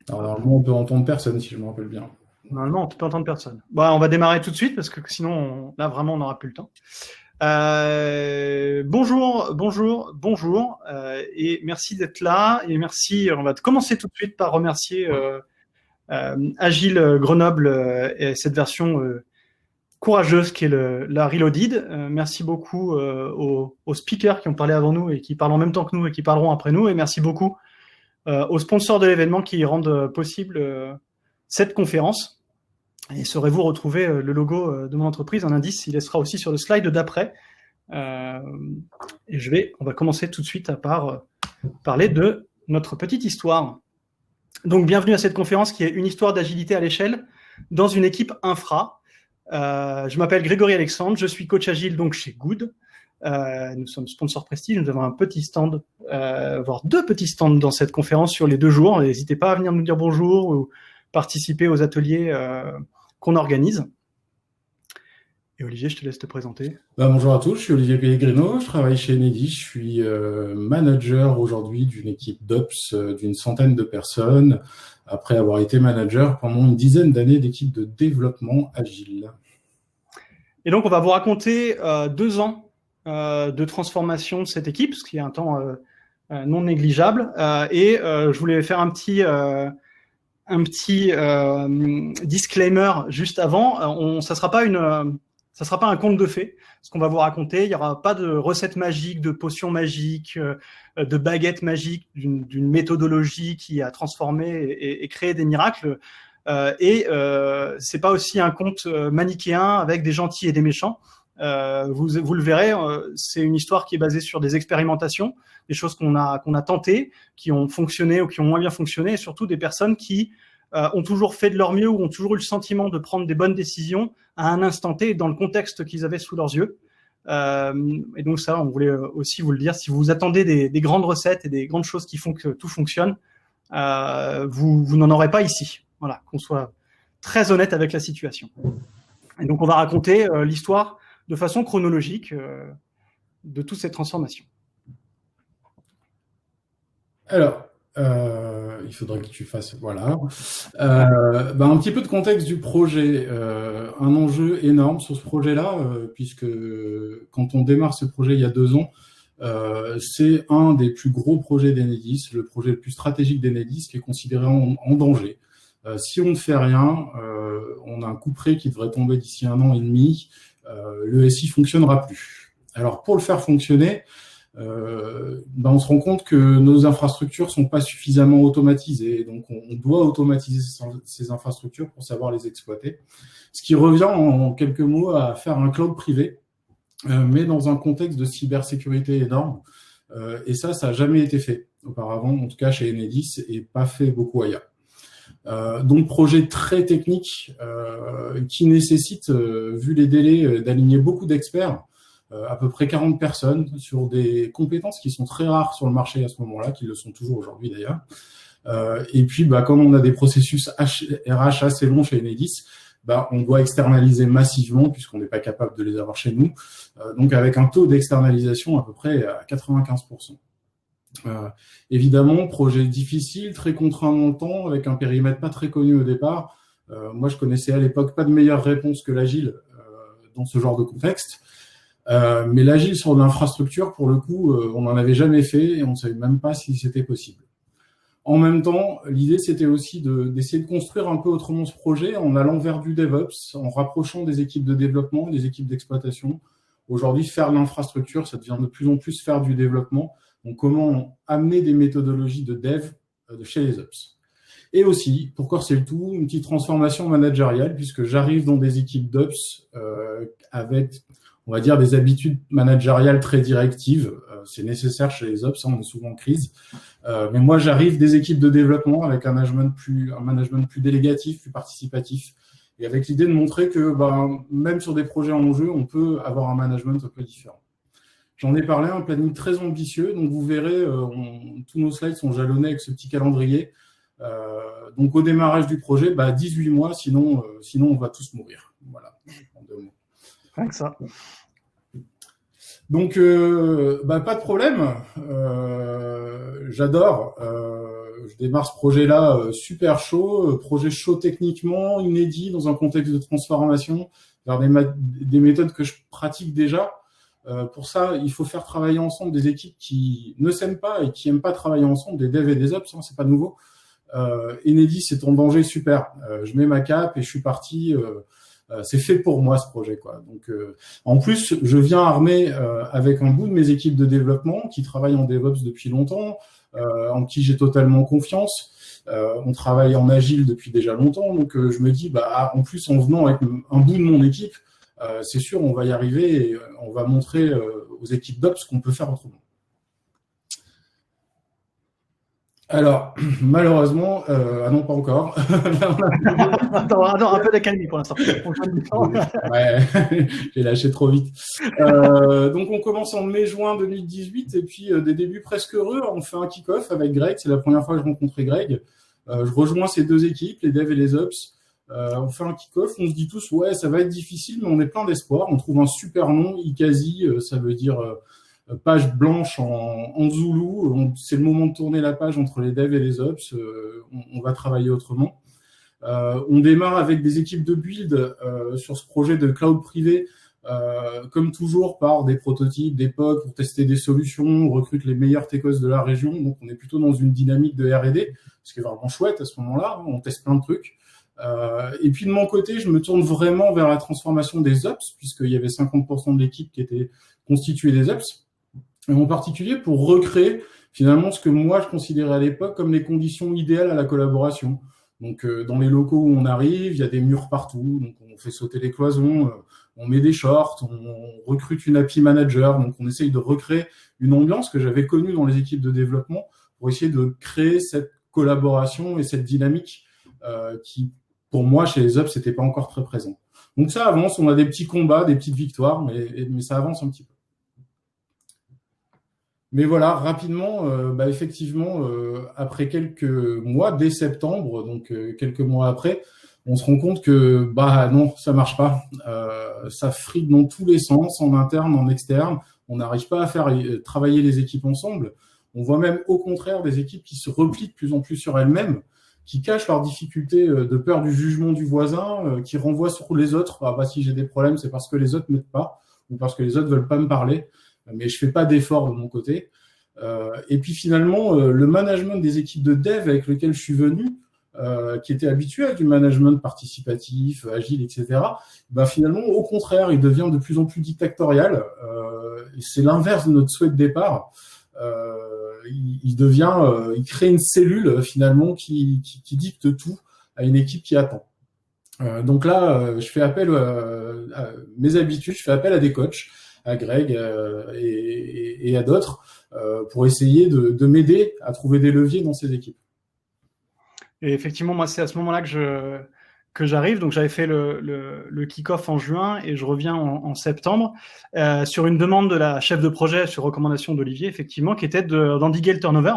Alors, normalement, on peut entendre personne, si je me rappelle bien. Normalement, on ne peut entendre personne. Bon, on va démarrer tout de suite parce que sinon, là, vraiment, on n'aura plus le temps. Bonjour, et merci d'être là. Et merci, on va commencer tout de suite par remercier Agile Grenoble et cette version courageuse qui est la Reloaded. Merci beaucoup aux speakers qui ont parlé avant nous et qui parlent en même temps que nous et qui parleront après nous. Et merci beaucoup aux sponsors de l'événement qui rendent possible cette conférence. Et saurez-vous retrouver le logo de mon entreprise, un indice, il laissera aussi sur le slide d'après. Et on va commencer tout de suite par parler de notre petite histoire. Donc, bienvenue à cette conférence qui est une histoire d'agilité à l'échelle dans une équipe infra. Je m'appelle Grégory Alexandre, je suis coach agile donc chez Good. Nous sommes sponsor Prestige, nous avons un petit stand, voire deux petits stands dans cette conférence sur les 2 jours. N'hésitez pas à venir nous dire bonjour ou participer aux ateliers qu'on organise. Et Olivier, je te laisse te présenter. Bonjour à tous, je suis Olivier Pellegrino, je travaille chez Enedis, je suis manager aujourd'hui d'une équipe d'Ops d'une centaine de personnes, après avoir été manager pendant une dizaine d'années d'équipe de développement agile. Et donc, on va vous raconter 2 ans de transformation de cette équipe, ce qui est un temps non négligeable. Je voulais faire un petit disclaimer juste avant. Ça sera pas un conte de fées, ce qu'on va vous raconter. Il n'y aura pas de recettes magiques, de potions magiques, de baguettes magiques, d'une méthodologie qui a transformé et créé des miracles. C'est pas aussi un conte manichéen avec des gentils et des méchants. Vous le verrez, c'est une histoire qui est basée sur des expérimentations, des choses qu'on a tentées, qui ont fonctionné ou qui ont moins bien fonctionné, et surtout des personnes qui ont toujours fait de leur mieux ou ont toujours eu le sentiment de prendre des bonnes décisions à un instant T dans le contexte qu'ils avaient sous leurs yeux. Et donc ça, on voulait aussi vous le dire, si vous attendez des grandes recettes et des grandes choses qui font que tout fonctionne, vous n'en aurez pas ici. Voilà, qu'on soit très honnête avec la situation. Et donc on va raconter l'histoire de façon chronologique de toute cette transformation. Alors, il faudrait que tu fasses, voilà. Un petit peu de contexte du projet. Un enjeu énorme sur ce projet-là, puisque quand on démarre ce projet il y a 2 ans, c'est un des plus gros projets d'Enedis, le projet le plus stratégique d'Enedis, qui est considéré en danger. Si on ne fait rien, on a un coup près qui devrait tomber d'ici 1 an et demi. Le SI fonctionnera plus. Alors, pour le faire fonctionner, on se rend compte que nos infrastructures sont pas suffisamment automatisées, donc on doit automatiser ces infrastructures pour savoir les exploiter. Ce qui revient en quelques mots à faire un cloud privé, mais dans un contexte de cybersécurité énorme. Et ça n'a jamais été fait auparavant, en tout cas chez Enedis, et pas fait beaucoup ailleurs. Donc projet très technique qui nécessite, vu les délais, d'aligner beaucoup d'experts, à peu près 40 personnes sur des compétences qui sont très rares sur le marché à ce moment-là, qui le sont toujours aujourd'hui d'ailleurs. Et puis, comme on a des processus RH assez longs chez Enedis, on doit externaliser massivement puisqu'on n'est pas capable de les avoir chez nous. Donc avec un taux d'externalisation à peu près à 95%. Évidemment, projet difficile, très contraint dans le temps, avec un périmètre pas très connu au départ. Moi, je connaissais à l'époque pas de meilleure réponse que l'agile dans ce genre de contexte. Mais l'agile sur l'infrastructure, pour le coup, on n'en avait jamais fait et on ne savait même pas si c'était possible. En même temps, l'idée, c'était aussi d'essayer de construire un peu autrement ce projet en allant vers du DevOps, en rapprochant des équipes de développement, des équipes d'exploitation. Aujourd'hui, faire de l'infrastructure, ça devient de plus en plus faire du développement. Donc, comment amener des méthodologies de dev de chez les Ops. Et aussi, pour corser le tout, une petite transformation managériale, puisque j'arrive dans des équipes d'Ops avec, on va dire, des habitudes managériales très directives. C'est nécessaire chez les Ops, on est souvent en crise. Mais moi, j'arrive des équipes de développement avec un management plus délégatif, plus participatif, et avec l'idée de montrer que même sur des projets en jeu, on peut avoir un management un peu différent. J'en ai parlé, un planning très ambitieux, donc vous verrez, tous nos slides sont jalonnés avec ce petit calendrier. Donc au démarrage du projet, 18 mois, sinon on va tous mourir. Voilà, en 2 mots. Rien que ça. Donc, pas de problème. J'adore. je démarre ce projet-là super chaud, projet chaud techniquement, inédit, dans un contexte de transformation, vers des méthodes que je pratique déjà. Pour ça, il faut faire travailler ensemble des équipes qui ne s'aiment pas et qui n'aiment pas travailler ensemble, des devs et des ops, hein, c'est pas nouveau. Enedis, c'est en danger, super. Je mets ma cape et je suis parti. C'est fait pour moi ce projet, quoi. Donc, en plus, je viens armé avec un bout de mes équipes de développement qui travaillent en DevOps depuis longtemps, en qui j'ai totalement confiance. On travaille en agile depuis déjà longtemps, donc je me dis, bah, en plus, en venant avec un bout de mon équipe, c'est sûr, on va y arriver et on va montrer aux équipes d'Ops qu'on peut faire autrement. Alors, malheureusement, ah non, pas encore. Attends, un peu d'accalmie pour l'instant. Ouais, j'ai lâché trop vite. Donc, on commence en mai-juin 2018 et puis des débuts presque heureux. On fait un kick-off avec Greg. C'est la première fois que je rencontrais Greg. Je rejoins ces deux équipes, les devs et les ops. On fait un kick-off. On se dit tous, ouais, ça va être difficile, mais on est plein d'espoir. On trouve un super nom, Ikazi. Ça veut dire page blanche en Zoulou. C'est le moment de tourner la page entre les devs et les ops. On va travailler autrement. On démarre avec des équipes de build sur ce projet de cloud privé, comme toujours par des prototypes, des POC pour tester des solutions. On recrute les meilleurs techos de la région. Donc, on est plutôt dans une dynamique de R&D, ce qui est vraiment chouette à ce moment-là. On teste plein de trucs. Et puis, de mon côté, je me tourne vraiment vers la transformation des ops, puisqu'il y avait 50% de l'équipe qui était constituée des ops. Et en particulier pour recréer finalement ce que moi je considérais à l'époque comme les conditions idéales à la collaboration. Donc dans les locaux où on arrive, il y a des murs partout, donc on fait sauter les cloisons, on met des shorts, on recrute une API manager, donc on essaye de recréer une ambiance que j'avais connue dans les équipes de développement pour essayer de créer cette collaboration et cette dynamique qui, pour moi, chez les ops, c'était pas encore très présent. Donc ça avance, on a des petits combats, des petites victoires, mais ça avance un petit peu. Mais voilà, rapidement, effectivement, après quelques mois, dès septembre, donc quelques mois après, on se rend compte que non, ça marche pas. Ça frite dans tous les sens, en interne, en externe. On n'arrive pas à faire travailler les équipes ensemble. On voit même au contraire des équipes qui se replient de plus en plus sur elles-mêmes, qui cachent leurs difficultés de peur du jugement du voisin, qui renvoient sur les autres. Si j'ai des problèmes, c'est parce que les autres m'aident pas ou parce que les autres veulent pas me parler. Mais je fais pas d'efforts de mon côté. Et puis finalement, le management des équipes de dev avec lesquelles je suis venu, qui était habitué à du management participatif, agile, etc., finalement, au contraire, il devient de plus en plus dictatorial. C'est l'inverse de notre souhait de départ. Il crée une cellule finalement qui dicte tout à une équipe qui attend. Donc là, je fais appel à mes habitudes, je fais appel à des coachs, à Greg et à d'autres, pour essayer de m'aider à trouver des leviers dans ces équipes. Et effectivement, moi, c'est à ce moment-là que j'arrive. Donc, j'avais fait le kick-off en juin et je reviens en septembre sur une demande de la chef de projet sur recommandation d'Olivier, effectivement, qui était d'endiguer le turnover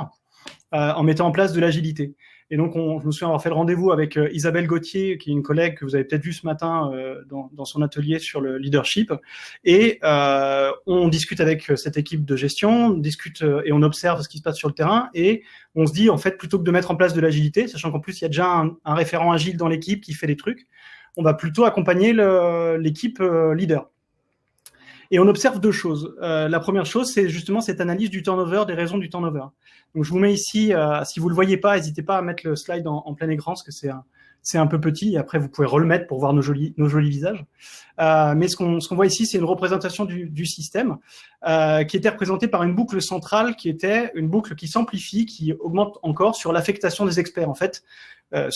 en mettant en place de l'agilité. Et donc, je me souviens avoir fait le rendez-vous avec Isabelle Gauthier, qui est une collègue que vous avez peut-être vue ce matin dans son atelier sur le leadership. Et on discute avec cette équipe de gestion, on discute et on observe ce qui se passe sur le terrain. Et on se dit, en fait, plutôt que de mettre en place de l'agilité, sachant qu'en plus, il y a déjà un référent agile dans l'équipe qui fait les trucs, on va plutôt accompagner l'équipe leader. Et on observe deux choses. La première chose, c'est justement cette analyse du turnover, des raisons du turnover. Donc, je vous mets ici, si vous le voyez pas, n'hésitez pas à mettre le slide en plein écran, parce que c'est un peu petit, et après, vous pouvez remettre pour voir nos jolis visages. Mais ce qu'on voit ici, c'est une représentation du système, qui était représentée par une boucle centrale, qui était une boucle qui s'amplifie, qui augmente encore sur l'affectation des experts. En fait,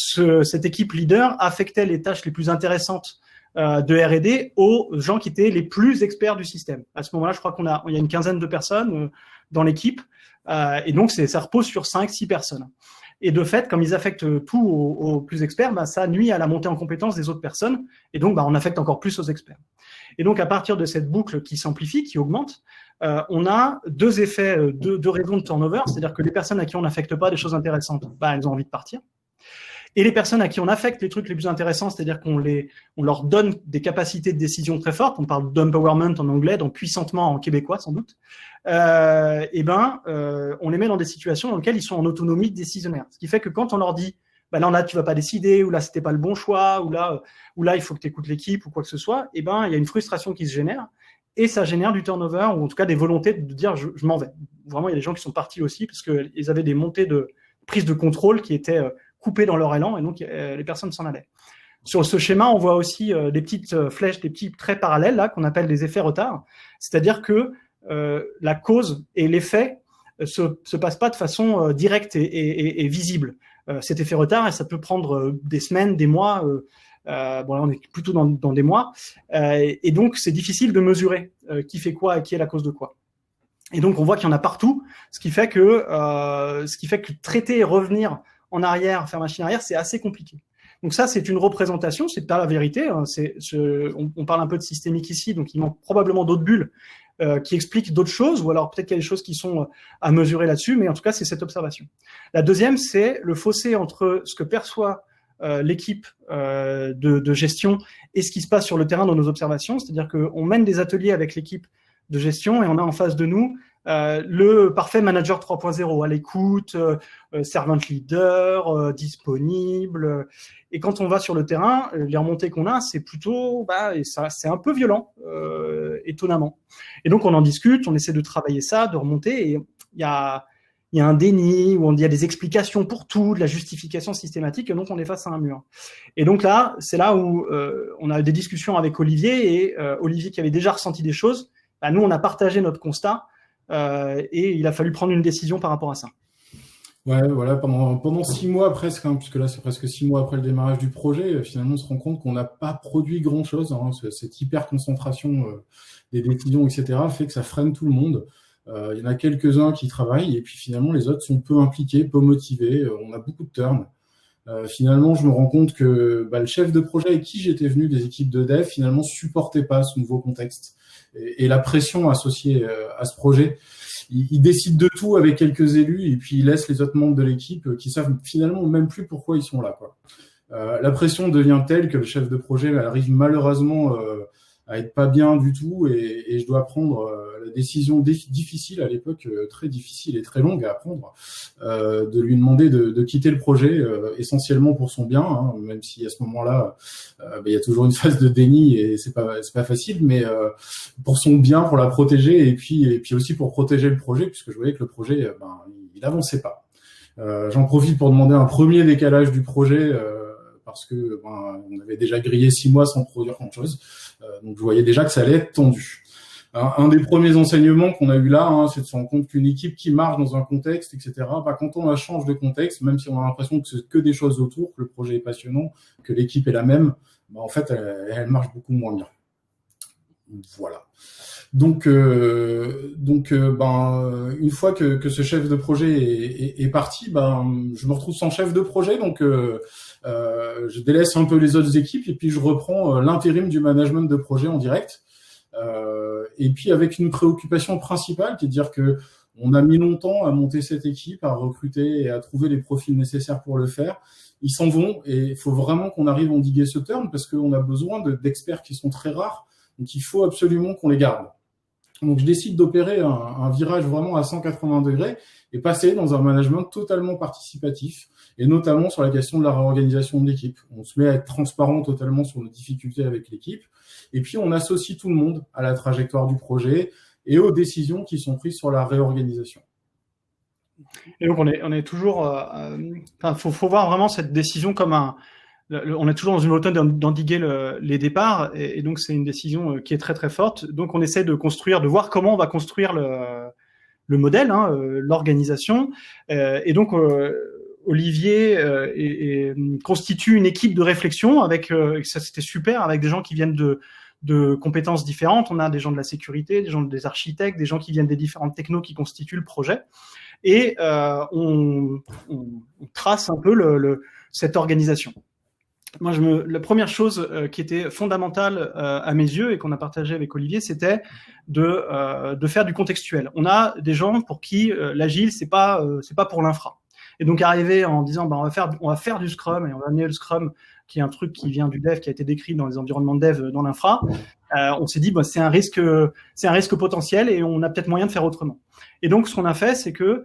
cette équipe leader affectait les tâches les plus intéressantes de R&D aux gens qui étaient les plus experts du système. À ce moment-là, je crois il y a une quinzaine de personnes dans l'équipe, et donc ça repose sur 5-6 personnes. Et de fait, comme ils affectent tout aux plus experts, ça nuit à la montée en compétence des autres personnes, et donc on affecte encore plus aux experts. Et donc à partir de cette boucle qui s'amplifie, qui augmente, on a deux effets, deux raisons de turnover, c'est-à-dire que les personnes à qui on n'affecte pas des choses intéressantes, elles ont envie de partir. Et les personnes à qui on affecte les trucs les plus intéressants, c'est-à-dire on leur donne des capacités de décision très fortes, on parle d'empowerment en anglais, donc puissantement en québécois sans doute, on les met dans des situations dans lesquelles ils sont en autonomie décisionnaire. Ce qui fait que quand on leur dit, là tu vas pas décider, ou là c'était pas le bon choix, ou là il faut que tu écoutes l'équipe ou quoi que ce soit, il y a une frustration qui se génère, et ça génère du turnover, ou en tout cas des volontés de dire je m'en vais. Vraiment, il y a des gens qui sont partis aussi parce qu'ils avaient des montées de prise de contrôle qui étaient coupées dans leur élan, et donc les personnes s'en allaient. Sur ce schéma, on voit aussi des petites flèches, des petits traits parallèles là qu'on appelle des effets retard, c'est-à-dire que la cause et l'effet se passent pas de façon directe et visible. Cet effet retard, et ça peut prendre des semaines, des mois. Là, on est plutôt dans des mois, et donc c'est difficile de mesurer qui fait quoi et qui est la cause de quoi. Et donc on voit qu'il y en a partout, ce qui fait que traiter et revenir en arrière, faire machine arrière, c'est assez compliqué. Donc ça, c'est une représentation, c'est pas la vérité. Hein, on parle un peu de systémique ici, donc il manque probablement d'autres bulles qui expliquent d'autres choses, ou alors peut-être qu'il y a des choses qui sont à mesurer là-dessus, mais en tout cas, c'est cette observation. La deuxième, c'est le fossé entre ce que perçoit l'équipe de gestion et ce qui se passe sur le terrain dans nos observations. C'est-à-dire qu'on mène des ateliers avec l'équipe de gestion et on a en face de nous le parfait manager 3.0, à l'écoute, servant leader, disponible. Et quand on va sur le terrain, les remontées qu'on a, c'est plutôt, c'est un peu violent, étonnamment. Et donc on en discute, on essaie de travailler ça, de remonter, et il y a un déni, où il y a des explications pour tout, de la justification systématique, et donc on est face à un mur. Et donc là, c'est là où on a des discussions avec Olivier, et Olivier qui avait déjà ressenti des choses, nous on a partagé notre constat, et il a fallu prendre une décision par rapport à ça. Ouais, voilà, pendant 6 mois presque, puisque là c'est presque 6 mois après le démarrage du projet, finalement on se rend compte qu'on n'a pas produit grand-chose, cette hyper concentration des décisions, etc., fait que ça freine tout le monde. Il y en a quelques-uns qui travaillent, et puis finalement les autres sont peu impliqués, peu motivés, on a beaucoup de turn. Finalement, je me rends compte que le chef de projet avec qui j'étais venu des équipes de dev, finalement, supportait pas ce nouveau contexte et la pression associée à ce projet. Il décide de tout avec quelques élus, et puis il laisse les autres membres de l'équipe qui savent finalement même plus pourquoi ils sont là, quoi. La pression devient telle que le chef de projet arrive malheureusement à être pas bien du tout, et je dois prendre la décision difficile à l'époque, très difficile et très longue à prendre, de lui demander de quitter le projet, essentiellement pour son bien, même si à ce moment-là il y a toujours une phase de déni et c'est pas facile, mais pour son bien, pour la protéger, et puis aussi pour protéger le projet, puisque je voyais que le projet il avançait pas. J'en profite pour demander un premier décalage du projet, parce que on avait déjà grillé 6 mois sans produire grand-chose, donc je voyais déjà que ça allait être tendu. Un des premiers enseignements qu'on a eu là, c'est de se rendre compte qu'une équipe qui marche dans un contexte, etc., quand on change de contexte, même si on a l'impression que c'est que des choses autour, que le projet est passionnant, que l'équipe est la même, en fait, elle marche beaucoup moins bien. Voilà. Donc, une fois que ce chef de projet est parti, je me retrouve sans chef de projet, donc je délaisse un peu les autres équipes, et puis je reprends l'intérim du management de projet en direct. Et puis avec une préoccupation principale, qui est de dire que on a mis longtemps à monter cette équipe, à recruter et à trouver les profils nécessaires pour le faire. Ils s'en vont, et il faut vraiment qu'on arrive à endiguer ce turn, parce qu'on a besoin d'experts qui sont très rares, donc il faut absolument qu'on les garde. Donc je décide d'opérer un virage vraiment à 180 degrés et passer dans un management totalement participatif, et notamment sur la question de la réorganisation de l'équipe. On se met à être transparent totalement sur nos difficultés avec l'équipe, et puis on associe tout le monde à la trajectoire du projet et aux décisions qui sont prises sur la réorganisation. Et donc on est toujours, faut voir vraiment cette décision comme on est toujours dans une volonté d'endiguer les départs, et donc c'est une décision qui est très très forte. Donc on essaie de voir comment on va construire le modèle, l'organisation, et donc Olivier constitue une équipe de réflexion avec, ça c'était super, avec des gens qui viennent de compétences différentes. On a des gens de la sécurité, des architectes, des gens qui viennent des différentes technos qui constituent le projet, et on trace un peu cette organisation. Moi, la première chose qui était fondamentale à mes yeux et qu'on a partagé avec Olivier, c'était de faire du contextuel. On a des gens pour qui l'agile, c'est pas pour l'infra. Et donc arriver en disant on va faire du Scrum et on va amener le Scrum, qui est un truc qui vient du dev, qui a été décrit dans les environnements de dev dans l'infra. On s'est dit c'est un risque potentiel et on a peut-être moyen de faire autrement. Et donc ce qu'on a fait, c'est que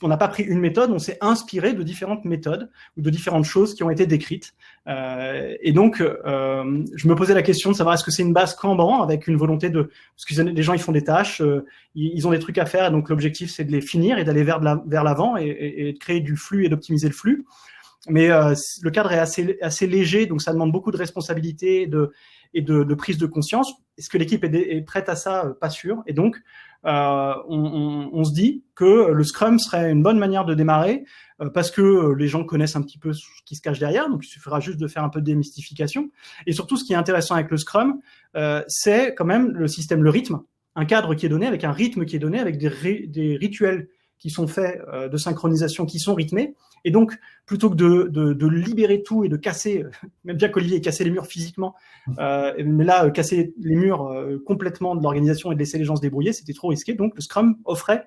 on n'a pas pris une méthode, on s'est inspiré de différentes méthodes ou de différentes choses qui ont été décrites. Et donc, je me posais la question de savoir est-ce que c'est une base Kanban avec une volonté de... Parce que les gens, ils font des tâches, ils ont des trucs à faire, et donc l'objectif, c'est de les finir et d'aller vers l'avant et de créer du flux et d'optimiser le flux. Mais le cadre est assez léger, donc ça demande beaucoup de responsabilité et de prise de conscience. Est-ce que l'équipe est prête à ça? Pas sûr. Et donc, on se dit que le Scrum serait une bonne manière de démarrer parce que les gens connaissent un petit peu ce qui se cache derrière, donc il suffira juste de faire un peu de démystification. Et surtout, ce qui est intéressant avec le Scrum, c'est quand même le système, le rythme, un cadre qui est donné, avec un rythme qui est donné, avec des rituels qui sont faits de synchronisation, qui sont rythmés. Et donc, plutôt que de libérer tout et de casser, même bien qu'Olivier ait cassé les murs physiquement, mais là, casser les murs complètement de l'organisation et de laisser les gens se débrouiller, c'était trop risqué. Donc, le Scrum offrait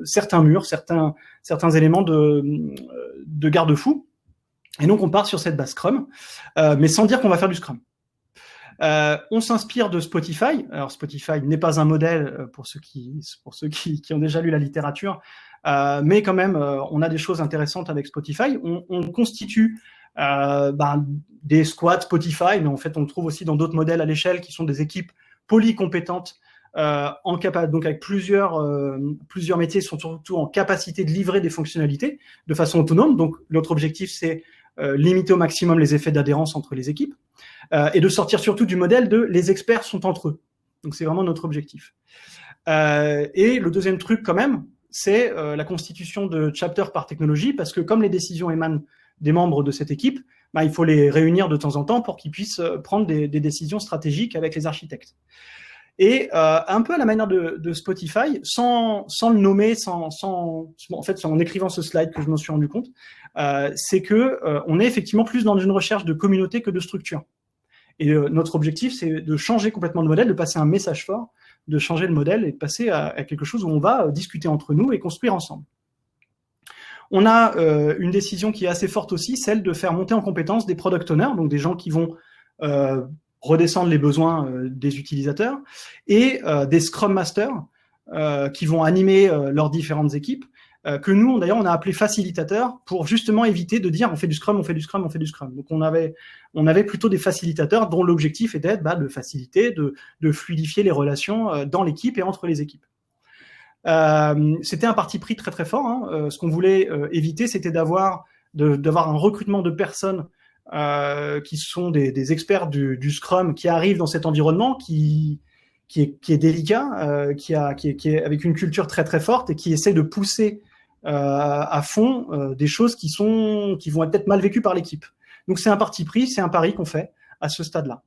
certains murs, certains éléments de garde-fou. Et donc, on part sur cette base Scrum, mais sans dire qu'on va faire du Scrum. On s'inspire de Spotify. Alors Spotify n'est pas un modèle pour ceux qui ont déjà lu la littérature, mais quand même, on a des choses intéressantes avec Spotify. On constitue des squads Spotify, mais en fait, on le trouve aussi dans d'autres modèles à l'échelle qui sont des équipes polycompétentes, donc avec plusieurs métiers sont surtout en capacité de livrer des fonctionnalités de façon autonome. Donc, l'autre objectif, c'est limiter au maximum les effets d'adhérence entre les équipes et de sortir surtout du modèle de les experts sont entre eux. Donc, c'est vraiment notre objectif. Et le deuxième truc, quand même, c'est la constitution de chapters par technologie, parce que comme les décisions émanent des membres de cette équipe, il faut les réunir de temps en temps pour qu'ils puissent prendre des décisions stratégiques avec les architectes. Et un peu à la manière de Spotify, sans le nommer, en fait, en écrivant ce slide que je m'en suis rendu compte, c'est que on est effectivement plus dans une recherche de communauté que de structure. Et notre objectif, c'est de changer complètement de modèle, de passer un message fort, de changer le modèle et de passer à quelque chose où on va discuter entre nous et construire ensemble. On a une décision qui est assez forte aussi, celle de faire monter en compétence des product owners, donc des gens qui vont redescendre les besoins des utilisateurs, et des Scrum Masters qui vont animer leurs différentes équipes, que nous, d'ailleurs, on a appelé facilitateurs pour justement éviter de dire on fait du Scrum, on fait du Scrum, on fait du Scrum. Donc on avait plutôt des facilitateurs dont l'objectif était de faciliter, de fluidifier les relations dans l'équipe et entre les équipes. C'était un parti pris très très fort. Hein. Ce qu'on voulait éviter, c'était d'avoir un recrutement de personnes qui sont des experts du Scrum, qui arrivent dans cet environnement qui est délicat, qui est avec une culture très très forte et qui essaie de pousser à fond des choses qui vont être peut-être mal vécues par l'équipe. Donc c'est un parti pris, c'est un pari qu'on fait à ce stade-là.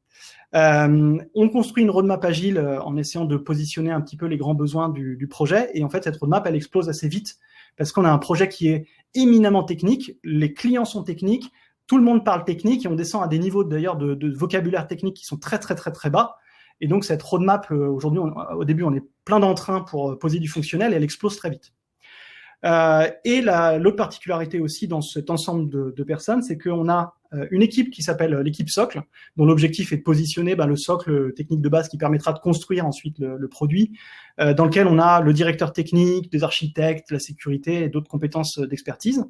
On construit une roadmap agile en essayant de positionner un petit peu les grands besoins du projet, et en fait cette roadmap elle explose assez vite parce qu'on a un projet qui est éminemment technique, les clients sont techniques, tout le monde parle technique et on descend à des niveaux d'ailleurs de vocabulaire technique qui sont très très très très bas. Et donc cette roadmap aujourd'hui, au début on est plein d'entrain pour poser du fonctionnel et elle explose très vite. Et l'autre particularité aussi dans cet ensemble de personnes, c'est qu'on a une équipe qui s'appelle l'équipe socle, dont l'objectif est de positionner le socle technique de base qui permettra de construire ensuite le produit, dans lequel on a le directeur technique, des architectes, la sécurité et d'autres compétences d'expertise.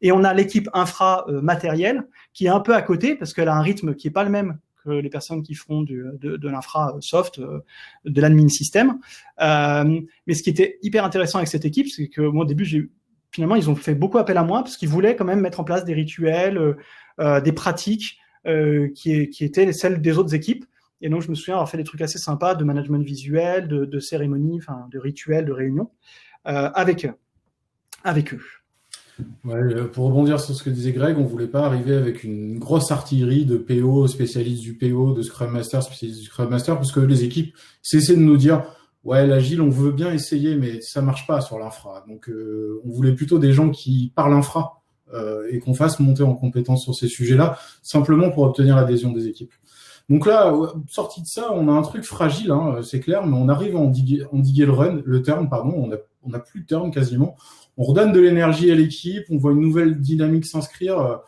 Et on a l'équipe infra matériel qui est un peu à côté parce qu'elle a un rythme qui est pas le même que les personnes qui feront de l'infra soft, de l'admin système. Mais ce qui était hyper intéressant avec cette équipe, c'est que moi, au début, finalement, ils ont fait beaucoup appel à moi parce qu'ils voulaient quand même mettre en place des rituels, des pratiques qui étaient celles des autres équipes. Et donc, je me souviens avoir fait des trucs assez sympas de management visuel, de cérémonies, enfin, de rituels, de réunions avec eux. Ouais, pour rebondir sur ce que disait Greg, on voulait pas arriver avec une grosse artillerie de PO, spécialistes du PO, de Scrum Master, spécialistes du Scrum Master, parce que les équipes cessaient de nous dire ouais, l'agile, on veut bien essayer, mais ça marche pas sur l'infra. Donc, on voulait plutôt des gens qui parlent infra et qu'on fasse monter en compétence sur ces sujets-là, simplement pour obtenir l'adhésion des équipes. Donc là, sorti de ça, on a un truc fragile, hein, c'est clair, mais on arrive à endiguer le turn, pardon. on n'a plus de turn quasiment. On redonne de l'énergie à l'équipe, on voit une nouvelle dynamique s'inscrire.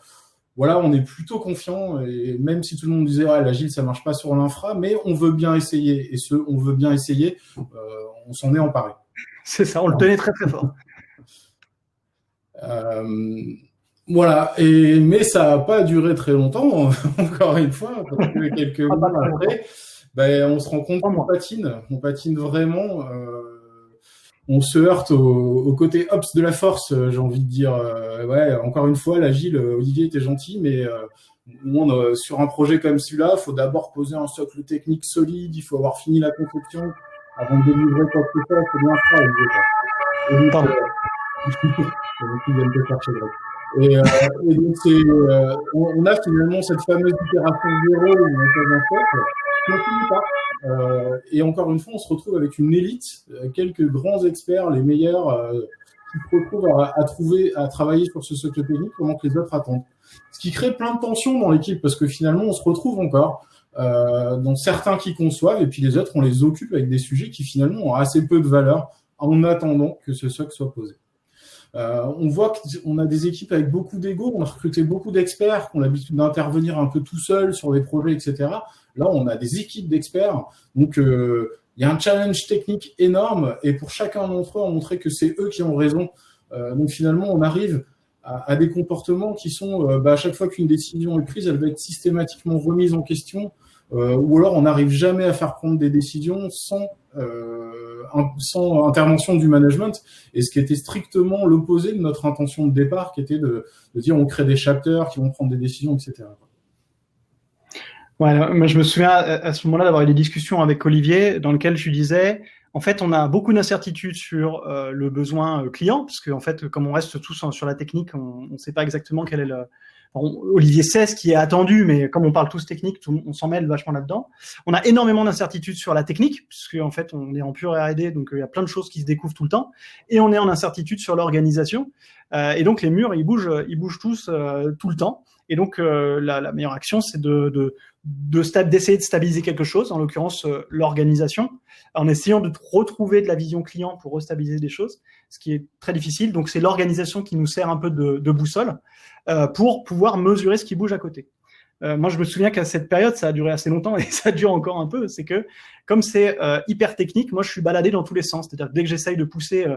Voilà, on est plutôt confiant, et même si tout le monde disait l'agile ça marche pas sur l'infra, mais on veut bien essayer, et on veut bien essayer, on s'en est emparé. C'est ça, on le tenait très très fort. Voilà, mais ça n'a pas duré très longtemps, encore une fois, parce que quelques mois après, on se rend compte qu'on patine vraiment. On se heurte au côté ops de la force, j'ai envie de dire. Encore une fois, l'agile, Olivier était gentil, mais sur un projet comme celui-là, il faut d'abord poser un socle technique solide, il faut avoir fini la conception avant de délivrer quoi que ce soit, il faut bien faire, Olivier. Et donc on a finalement cette fameuse itération 0 où on pose un socle, qui ne finit pas. Et encore une fois, on se retrouve avec une élite, quelques grands experts, les meilleurs, qui se retrouvent à travailler sur ce socle technique pendant que les autres attendent. Ce qui crée plein de tensions dans l'équipe, parce que finalement, on se retrouve encore dans certains qui conçoivent, et puis les autres, on les occupe avec des sujets qui finalement ont assez peu de valeur en attendant que ce socle soit posé. On voit qu'on a des équipes avec beaucoup d'ego, on a recruté beaucoup d'experts qui ont l'habitude d'intervenir un peu tout seul sur les projets, etc. Là, on a des équipes d'experts, donc il y a un challenge technique énorme, et pour chacun d'entre eux, on montrait que c'est eux qui ont raison. Donc finalement, on arrive à des comportements qui sont, à chaque fois qu'une décision est prise, elle va être systématiquement remise en question, ou alors on n'arrive jamais à faire prendre des décisions sans intervention du management, et ce qui était strictement l'opposé de notre intention de départ, qui était de dire on crée des chapters qui vont prendre des décisions, etc. Ouais, moi je me souviens à ce moment-là d'avoir eu des discussions avec Olivier dans lesquelles je lui disais, en fait, on a beaucoup d'incertitudes sur le besoin client, parce qu'en fait, comme on reste tous sur la technique, on ne sait pas exactement quel est le... Olivier sait ce qui est attendu, mais comme on parle tous technique, on s'en mêle vachement là-dedans. On a énormément d'incertitudes sur la technique, puisque en fait, on est en pure R&D, donc il y a plein de choses qui se découvrent tout le temps. Et on est en incertitude sur l'organisation. Et donc, les murs, ils bougent tous tout le temps. Et donc, la meilleure action, c'est d'essayer de stabiliser quelque chose, en l'occurrence l'organisation, en essayant de retrouver de la vision client pour restabiliser des choses, ce qui est très difficile. Donc, c'est l'organisation qui nous sert un peu de boussole pour pouvoir mesurer ce qui bouge à côté. Moi, je me souviens qu'à cette période, ça a duré assez longtemps et ça dure encore un peu. C'est que, comme c'est hyper technique, moi, je suis baladé dans tous les sens. C'est-à-dire que dès que j'essaye de pousser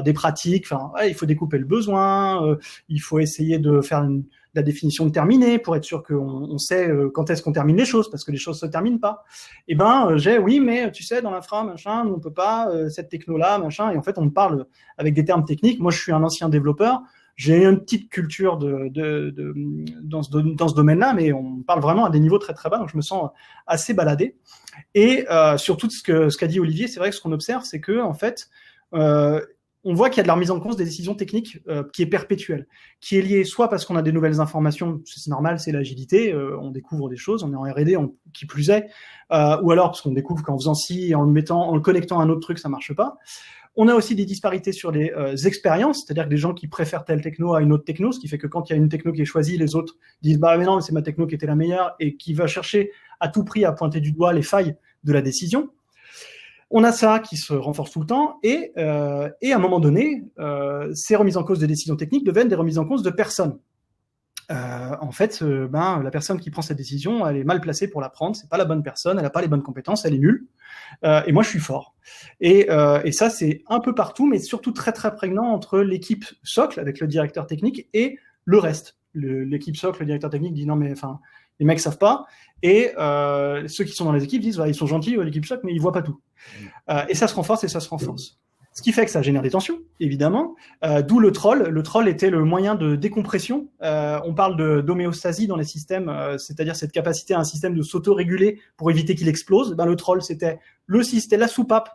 des pratiques, il faut découper le besoin, il faut essayer de faire la définition de terminer pour être sûr qu'on sait quand est-ce qu'on termine les choses, parce que les choses se terminent pas. Et oui, mais tu sais, dans l'infra, machin, on peut pas cette techno-là, machin. Et en fait, on me parle avec des termes techniques. Moi, je suis un ancien développeur. J'ai une petite culture dans ce domaine-là, mais on parle vraiment à des niveaux très très bas, donc je me sens assez baladé. Et surtout ce qu'a dit Olivier, c'est vrai que ce qu'on observe, c'est que en fait, on voit qu'il y a de la remise en cause des décisions techniques qui est perpétuelle, qui est liée soit parce qu'on a des nouvelles informations, c'est normal, c'est l'agilité, on découvre des choses, on est en R&D, qui plus est, ou alors parce qu'on découvre qu'en faisant ci, en le connectant à un autre truc, ça marche pas. On a aussi des disparités sur les expériences, c'est-à-dire que des gens qui préfèrent telle techno à une autre techno, ce qui fait que quand il y a une techno qui est choisie, les autres disent mais non, c'est ma techno qui était la meilleure, et qui va chercher à tout prix à pointer du doigt les failles de la décision. On a ça qui se renforce tout le temps, et à un moment donné, ces remises en cause de décisions techniques deviennent des remises en cause de personnes. En fait, la personne qui prend cette décision, elle est mal placée pour la prendre, c'est pas la bonne personne, elle a pas les bonnes compétences, elle est nulle. Et moi, je suis fort. Et ça, c'est un peu partout, mais surtout très très prégnant entre l'équipe socle avec le directeur technique et le reste. L'équipe socle, le directeur technique dit non mais enfin, les mecs savent pas. Et ceux qui sont dans les équipes disent ils sont gentils l'équipe socle, mais ils voient pas tout. Et ça se renforce et ça se renforce. Ce qui fait que ça génère des tensions, évidemment. D'où le troll. Le troll était le moyen de décompression. On parle d'homéostasie dans les systèmes, c'est-à-dire cette capacité à un système de s'auto-réguler pour éviter qu'il explose. Le troll, c'était la soupape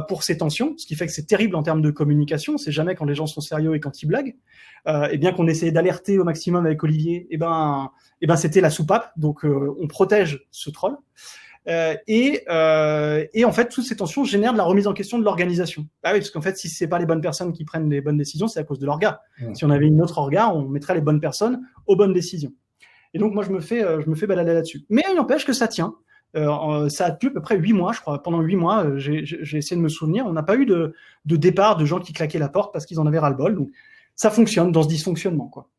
pour ces tensions, ce qui fait que c'est terrible en termes de communication. C'est jamais quand les gens sont sérieux et quand ils blaguent. Et bien qu'on essayait d'alerter au maximum avec Olivier, c'était la soupape. Donc on protège ce troll. Et en fait, toutes ces tensions génèrent de la remise en question de l'organisation. Ah oui, parce qu'en fait, si c'est pas les bonnes personnes qui prennent les bonnes décisions, c'est à cause de l'orga. Si on avait une autre orga, on mettrait les bonnes personnes aux bonnes décisions. Et donc, moi, je me fais balader là-dessus. Mais il n'empêche que ça tient. Ça a tenu à peu près 8 mois, je crois. Pendant 8 mois, j'ai essayé de me souvenir. On n'a pas eu de départ de gens qui claquaient la porte parce qu'ils en avaient ras-le-bol. Donc, ça fonctionne dans ce dysfonctionnement, quoi.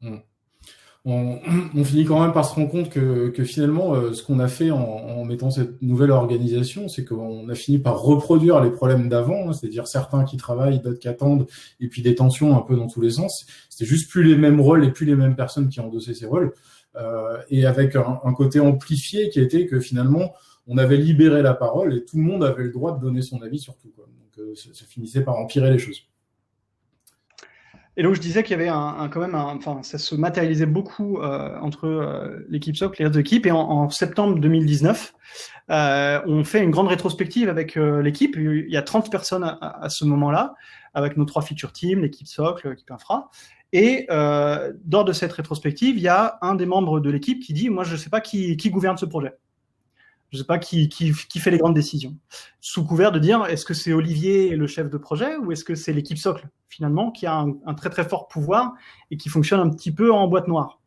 On finit quand même par se rendre compte que finalement, ce qu'on a fait en mettant cette nouvelle organisation, c'est qu'on a fini par reproduire les problèmes d'avant, hein, c'est-à-dire certains qui travaillent, d'autres qui attendent, et puis des tensions un peu dans tous les sens. C'était juste plus les mêmes rôles et plus les mêmes personnes qui endossaient ces rôles, et avec un côté amplifié qui était que finalement, on avait libéré la parole et tout le monde avait le droit de donner son avis sur tout, quoi. Donc, ça finissait par empirer les choses. Et donc, je disais qu'il y avait enfin, ça se matérialisait beaucoup entre l'équipe SOC, les autres équipes. Et en septembre 2019, on fait une grande rétrospective avec l'équipe. Il y a 30 personnes à ce moment-là, avec nos 3 feature teams, l'équipe SOC, l'équipe infra. Et lors de cette rétrospective, il y a un des membres de l'équipe qui dit « Moi, je ne sais pas qui gouverne ce projet. Je ne sais pas qui fait les grandes décisions. » Sous couvert de dire, est-ce que c'est Olivier le chef de projet ou est-ce que c'est l'équipe socle, finalement, qui a un très très fort pouvoir et qui fonctionne un petit peu en boîte noire.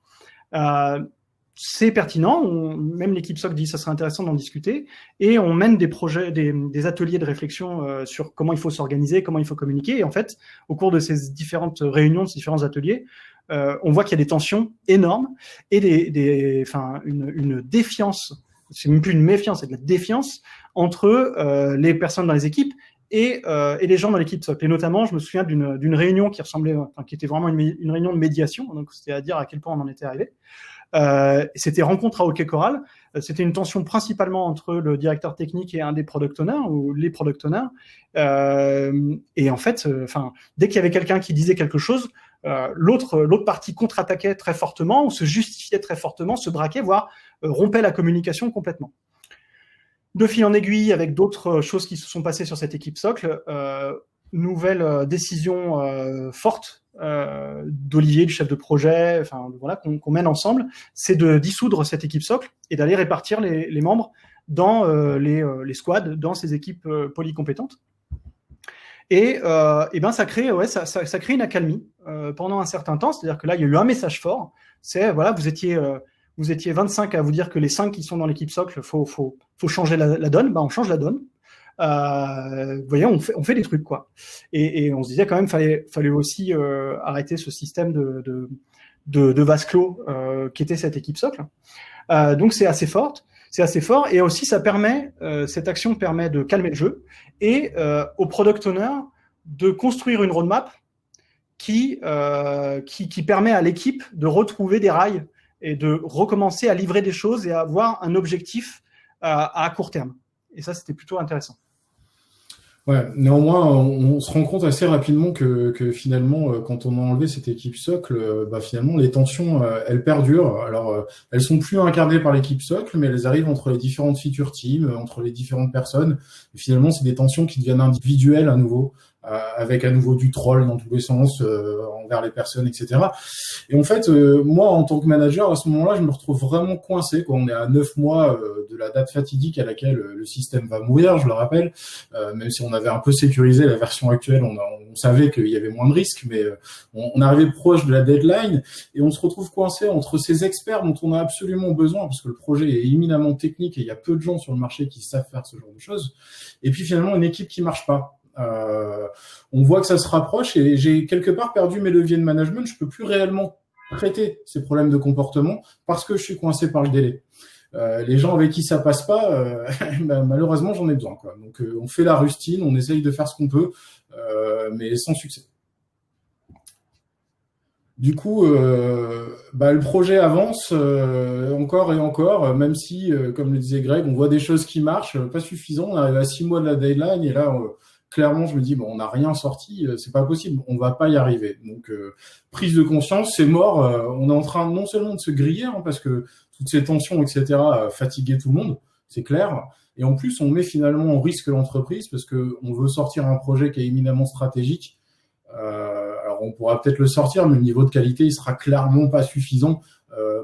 C'est pertinent, même l'équipe socle dit ça serait intéressant d'en discuter, et on mène des projets, des ateliers de réflexion sur comment il faut s'organiser, comment il faut communiquer. Et en fait, au cours de ces différentes réunions, de ces différents ateliers, on voit qu'il y a des tensions énormes et une défiance. C'est même plus une méfiance, c'est de la défiance entre les personnes dans les équipes et les gens dans l'équipe SOC. Et notamment, je me souviens d'une réunion qui était vraiment une réunion de médiation, donc c'était à dire à quel point on en était arrivé. C'était rencontre à hockey choral. C'était une tension principalement entre le directeur technique et un des product owners ou les product owners. Et en fait, dès qu'il y avait quelqu'un qui disait quelque chose, l'autre partie contre-attaquait très fortement ou se justifiait très fortement, se braquait, voire rompait la communication complètement. De fil en aiguille, avec d'autres choses qui se sont passées sur cette équipe socle, nouvelle décision forte d'Olivier, du chef de projet, qu'on mène ensemble, c'est de dissoudre cette équipe socle et d'aller répartir les membres dans les squads, dans ces équipes polycompétentes. Et ça crée une accalmie pendant un certain temps. C'est-à-dire que là, il y a eu un message fort. C'est vous étiez 25 à vous dire que les 5 qui sont dans l'équipe socle, faut changer la donne. On change la donne. Vous voyez, on fait des trucs, quoi. Et on se disait quand même, fallait aussi arrêter ce système de vase clos qui était cette équipe socle. Donc c'est assez fort. Et aussi, cette action permet de calmer le jeu et au product owner de construire une roadmap qui permet à l'équipe de retrouver des rails et de recommencer à livrer des choses et à avoir un objectif à court terme. Et ça, c'était plutôt intéressant. Ouais, néanmoins, on se rend compte assez rapidement que finalement, quand on a enlevé cette équipe socle, finalement, les tensions, elles perdurent. Alors, elles sont plus incarnées par l'équipe socle, mais elles arrivent entre les différentes feature teams, entre les différentes personnes. Et finalement, c'est des tensions qui deviennent individuelles à nouveau, avec à nouveau du troll dans tous les sens, envers les personnes, etc. Et en fait, moi, en tant que manager, à ce moment-là, je me retrouve vraiment coincé, quoi. On est à 9 mois de la date fatidique à laquelle le système va mourir, je le rappelle. Même si on avait un peu sécurisé la version actuelle, on savait qu'il y avait moins de risques, mais on arrivait proche de la deadline et on se retrouve coincé entre ces experts dont on a absolument besoin parce que le projet est éminemment technique et il y a peu de gens sur le marché qui savent faire ce genre de choses. Et puis finalement, une équipe qui marche pas. On voit que ça se rapproche et j'ai quelque part perdu mes leviers de management. Je peux plus réellement traiter ces problèmes de comportement parce que je suis coincé par le délai. Les gens avec qui ça passe pas, malheureusement j'en ai besoin, quoi. Donc on fait la rustine, on essaye de faire ce qu'on peut, mais sans succès. Du coup, le projet avance encore et encore, même si, comme le disait Greg, on voit des choses qui marchent, pas suffisant. On arrive à 6 mois de la deadline et là, clairement, je me dis on n'a rien sorti, c'est pas possible, on va pas y arriver. Donc prise de conscience, c'est mort. On est en train non seulement de se griller, hein, parce que toutes ces tensions, etc., fatiguer tout le monde, c'est clair. Et en plus, on met finalement en risque l'entreprise parce que on veut sortir un projet qui est éminemment stratégique. Alors, on pourra peut-être le sortir, mais le niveau de qualité, il sera clairement pas suffisant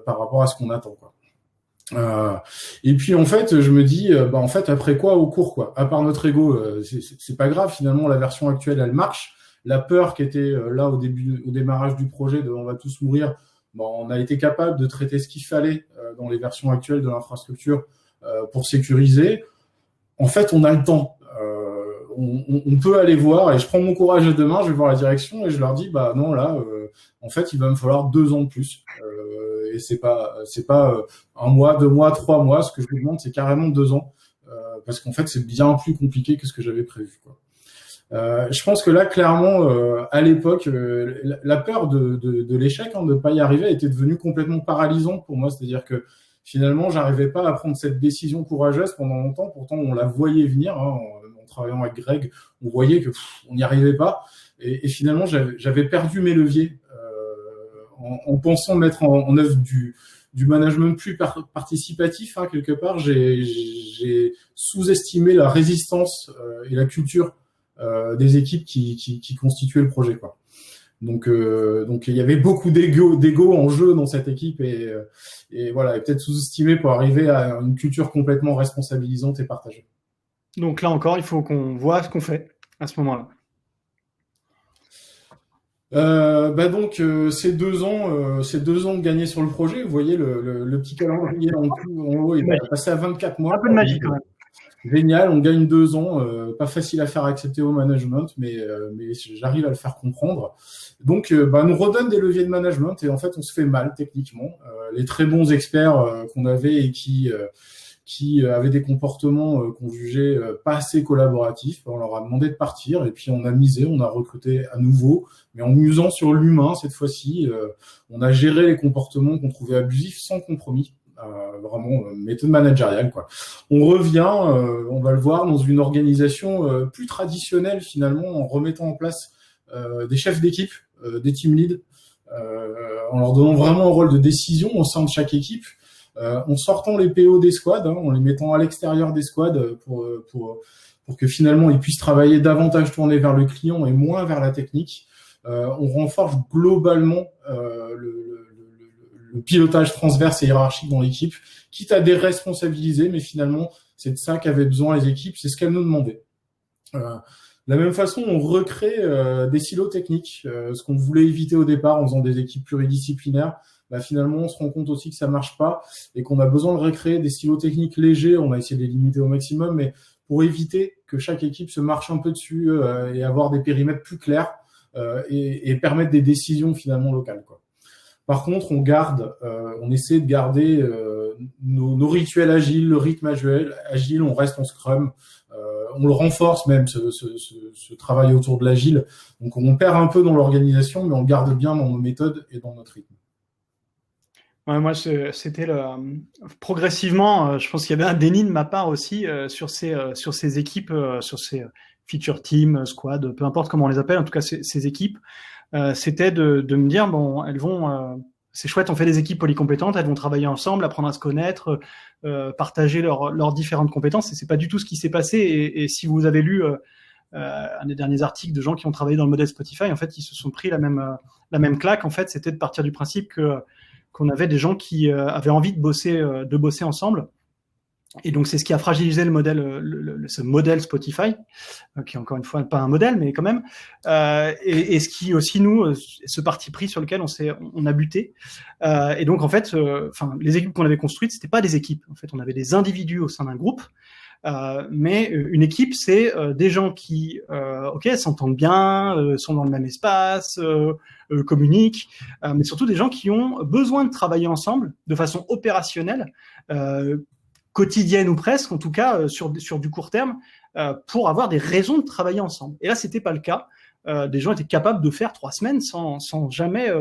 par rapport à ce qu'on attend, quoi. Et puis en fait, je me dis, en fait, après quoi, au cours, quoi. À part notre ego, c'est pas grave. Finalement, la version actuelle, elle marche. La peur qui était là au démarrage du projet, de on va tous mourir. On a été capable de traiter ce qu'il fallait dans les versions actuelles de l'infrastructure pour sécuriser. En fait, on a le temps. On peut aller voir, et je prends mon courage à deux mains, je vais voir la direction et je leur dis bah non là, en fait il va me falloir 2 ans de plus. Et c'est pas un mois, 2 mois, 3 mois. Ce que je vous demande, c'est carrément 2 ans, parce qu'en fait c'est bien plus compliqué que ce que j'avais prévu, quoi. Je pense que là, clairement, à l'époque, la peur de l'échec, hein, de pas y arriver, était devenue complètement paralysante pour moi. C'est-à-dire que finalement, j'arrivais pas à prendre cette décision courageuse pendant longtemps. Pourtant, on la voyait venir, hein, en travaillant avec Greg, on voyait que on n'y arrivait pas. Et finalement, j'avais perdu mes leviers en pensant mettre en œuvre du management plus participatif, hein, quelque part. J'ai sous-estimé la résistance et la culture des équipes qui constituaient le projet, quoi. Donc il y avait beaucoup d'ego en jeu dans cette équipe, et voilà, et peut-être sous-estimé pour arriver à une culture complètement responsabilisante et partagée. Donc là encore, il faut qu'on voit ce qu'on fait à ce moment-là. Donc ces 2 ans gagnés sur le projet, vous voyez le petit calendrier en haut, il va passer à 24 mois. Un peu de magie quand même. Génial, on gagne 2 ans, pas facile à faire accepter au management, mais j'arrive à le faire comprendre. Donc, nous redonne des leviers de management, et en fait, on se fait mal techniquement. Les très bons experts qu'on avait et qui avaient des comportements qu'on jugeait pas assez collaboratifs, on leur a demandé de partir, et puis on a recruté à nouveau, mais en misant sur l'humain cette fois-ci. On a géré les comportements qu'on trouvait abusifs sans compromis. Vraiment méthode managériale, quoi. On revient, on va le voir, dans une organisation plus traditionnelle finalement, en remettant en place des chefs d'équipe, des team leads, en leur donnant vraiment un rôle de décision au sein de chaque équipe, en sortant les PO des squads, hein, en les mettant à l'extérieur des squads pour que finalement ils puissent travailler davantage tourné vers le client et moins vers la technique. On renforce globalement le pilotage transverse et hiérarchique dans l'équipe, quitte à déresponsabiliser, mais finalement, c'est de ça qu'avaient besoin les équipes, c'est ce qu'elles nous demandaient. De la même façon, on recrée des silos techniques, ce qu'on voulait éviter au départ en faisant des équipes pluridisciplinaires. Finalement, on se rend compte aussi que ça marche pas et qu'on a besoin de recréer des silos techniques légers. On a essayé de les limiter au maximum, mais pour éviter que chaque équipe se marche un peu dessus et avoir des périmètres plus clairs et permettre des décisions finalement locales, quoi. Par contre, on essaie de garder nos rituels agiles, le rythme agile, on reste en Scrum, on le renforce même, ce travail autour de l'agile. Donc on perd un peu dans l'organisation, mais on le garde bien dans nos méthodes et dans notre rythme. Ouais, moi, c'était progressivement, je pense qu'il y avait un déni de ma part aussi sur ces équipes, sur ces feature team, squad, peu importe comment on les appelle, en tout cas ces équipes. C'était de me dire bon, elles vont, c'est chouette, on fait des équipes polycompétentes, elles vont travailler ensemble, apprendre à se connaître, partager leurs différentes compétences. Et c'est pas du tout ce qui s'est passé. Et si vous avez lu un des derniers articles de gens qui ont travaillé dans le modèle Spotify, en fait, ils se sont pris la même claque. En fait, c'était de partir du principe qu'on avait des gens qui avaient envie de bosser ensemble. Et donc, c'est ce qui a fragilisé le modèle, ce modèle Spotify, qui est encore une fois pas un modèle, mais quand même. Et ce qui aussi, nous, ce parti pris sur lequel on a buté. Et donc, en fait, les équipes qu'on avait construites, c'était pas des équipes. En fait, on avait des individus au sein d'un groupe. Mais une équipe, c'est des gens qui, s'entendent bien, sont dans le même espace, communiquent, mais surtout des gens qui ont besoin de travailler ensemble de façon opérationnelle, quotidienne ou presque, en tout cas sur du court terme, pour avoir des raisons de travailler ensemble. Et là, c'était pas le cas. Des gens étaient capables de faire 3 semaines sans jamais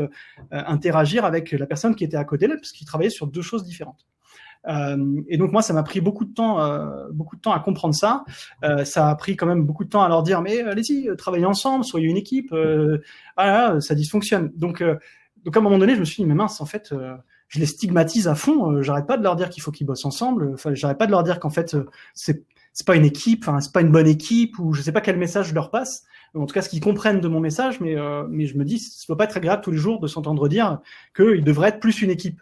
interagir avec la personne qui était à côté d'elle, parce qu'ils travaillaient sur 2 choses différentes. Et donc moi, ça m'a pris beaucoup de temps à comprendre ça. Ça a pris quand même beaucoup de temps à leur dire mais allez-y, travaillez ensemble, soyez une équipe. Ça dysfonctionne. Donc à un moment donné, je me suis dit mais mince, en fait, je les stigmatise à fond. J'arrête pas de leur dire qu'il faut qu'ils bossent ensemble. Enfin, j'arrête pas de leur dire qu'en fait c'est pas une équipe, enfin c'est pas une bonne équipe, ou je sais pas quel message je leur passe. En tout cas, ce qu'ils comprennent de mon message, mais je me dis, ça doit pas être agréable tous les jours de s'entendre dire qu'ils devraient être plus une équipe.